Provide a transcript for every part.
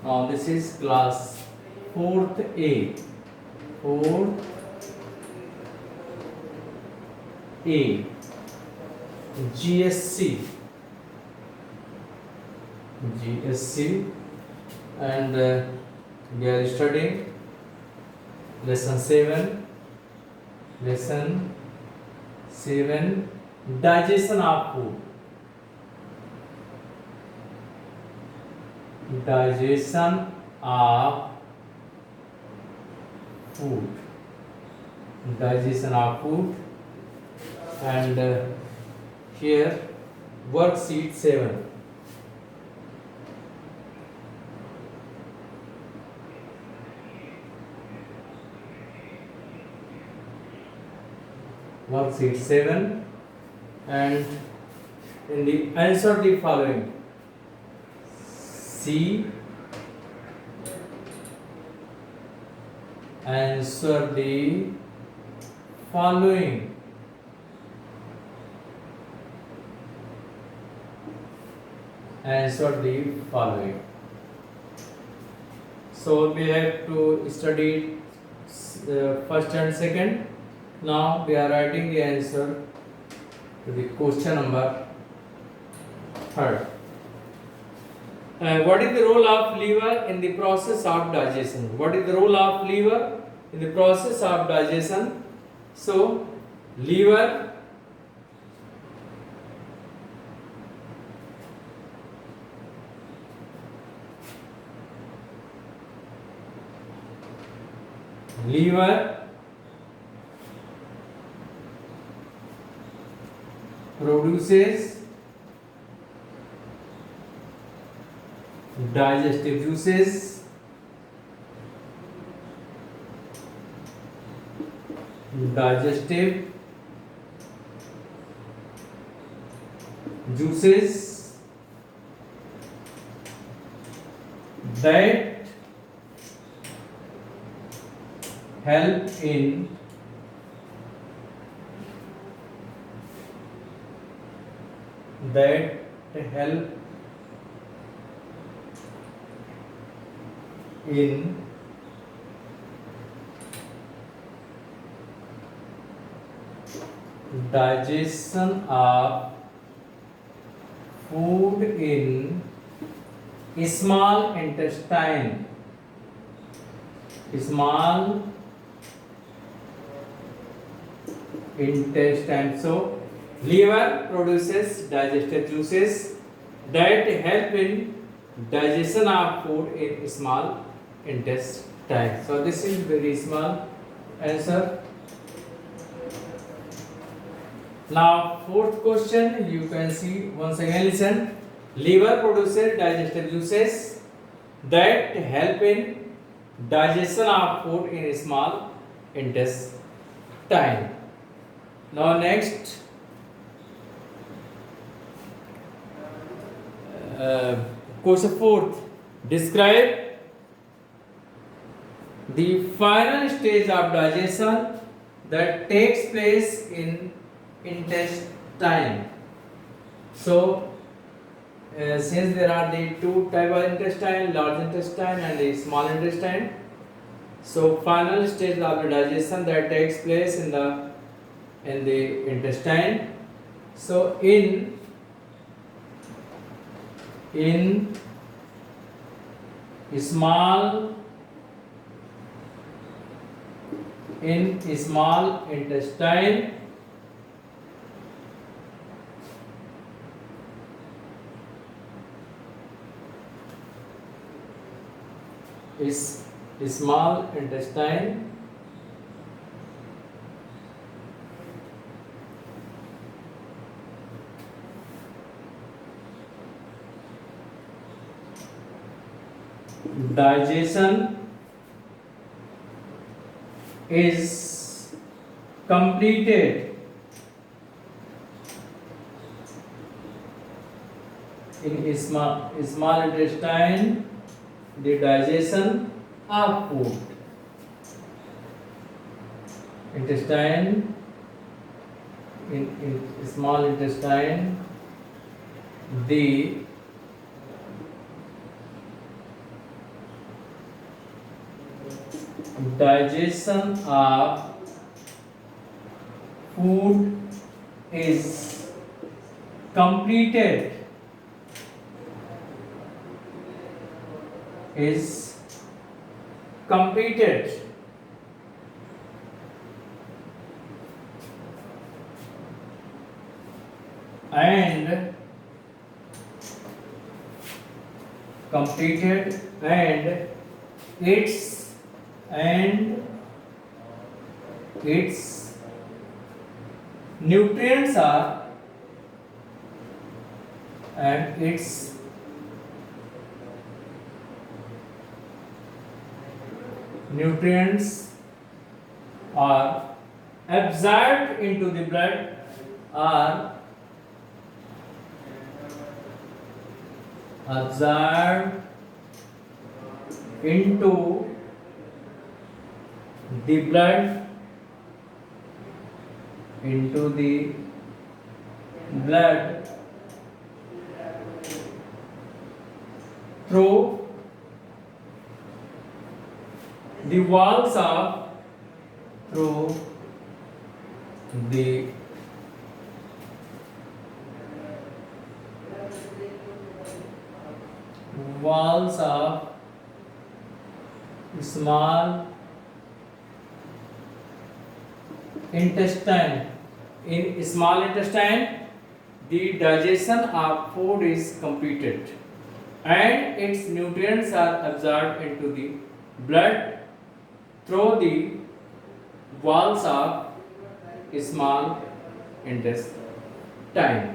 Now this is class 4th A. 4th A. GSC. GSC. And we are studying lesson 7. Lesson 7. Digestion of food. Digestion of food. Digestion of food. And here worksheet 7. Worksheet 7, and in the answer the following. C. Answer the following. Answer the following. So we have to study first and second. Now we are writing the answer to the question number 3rd. What is the role of liver in the process of digestion? What is the role of liver in the process of digestion? So, liver produces digestive juices. Digestive juices that help in digestion of food in small intestine. Small intestine. So, liver produces digestive juices that help in digestion of food in small intestine. So, this is very small answer. Now, 4th question, you can see once again, listen. Liver produces digestive juices that help in digestion of food in small intestine. Now, next, question 4th. Describe the final stage of digestion that takes place in intestine. So, since there are the two types of intestine, large intestine and the small intestine, so final stage of the digestion that takes place in the intestine. So in small intestine, is small intestine digestion is completed in small intestine. The digestion of food, intestine, in small intestine, the digestion of food is completed. Is completed. And completed and and its nutrients are and its nutrients are absorbed into the blood are absorbed into the blood through the walls of through the walls of small intestine. In small intestine, the digestion of food is completed and its nutrients are absorbed into the blood through the walls of small intestine.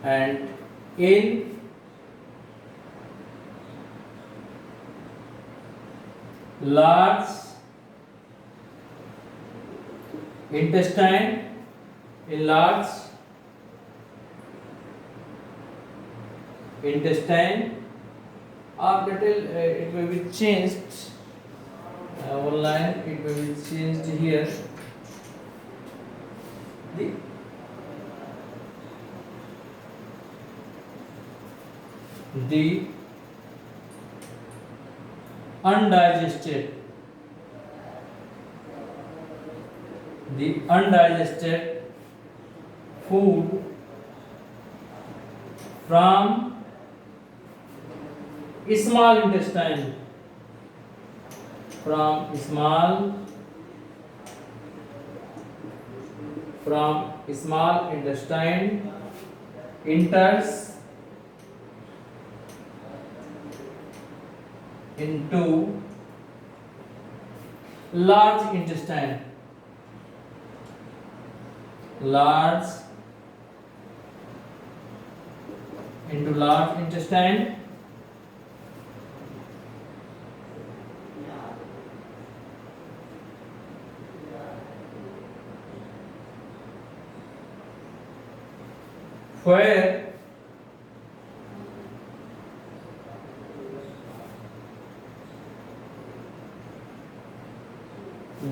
And in large intestine, in large intestine, or little it will be changed. One line it will be changed here. The undigested food from small intestine from small intestine enters into large intestine. Large intestine, where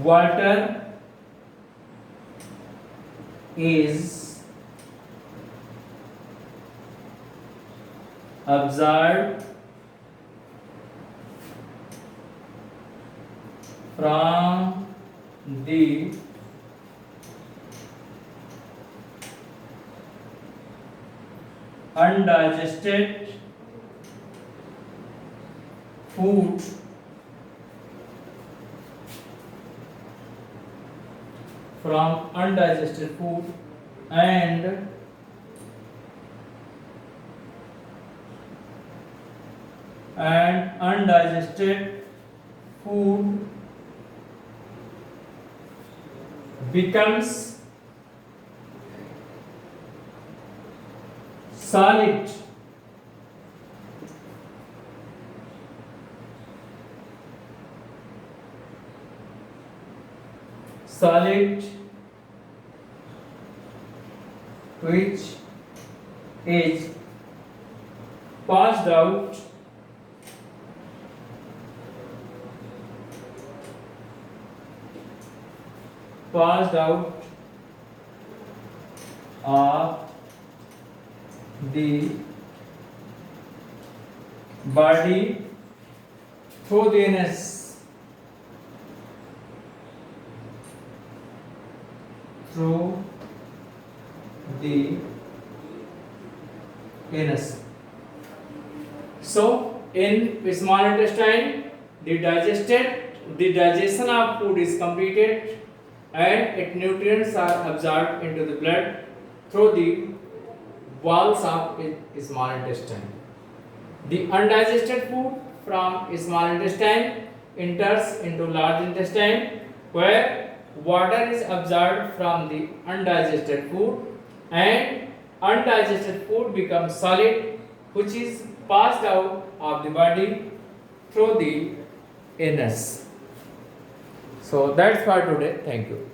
water is absorbed from the undigested food and undigested food becomes solid. Which is passed out of the body through the anus. Through the anus. So, in small intestine, the digestion of food is completed, and its nutrients are absorbed into the blood through the walls of small intestine. The undigested food from small intestine enters into large intestine, where water is absorbed from the undigested food, and undigested food becomes solid, which is passed out of the body through the anus. So that's for today. Thank you.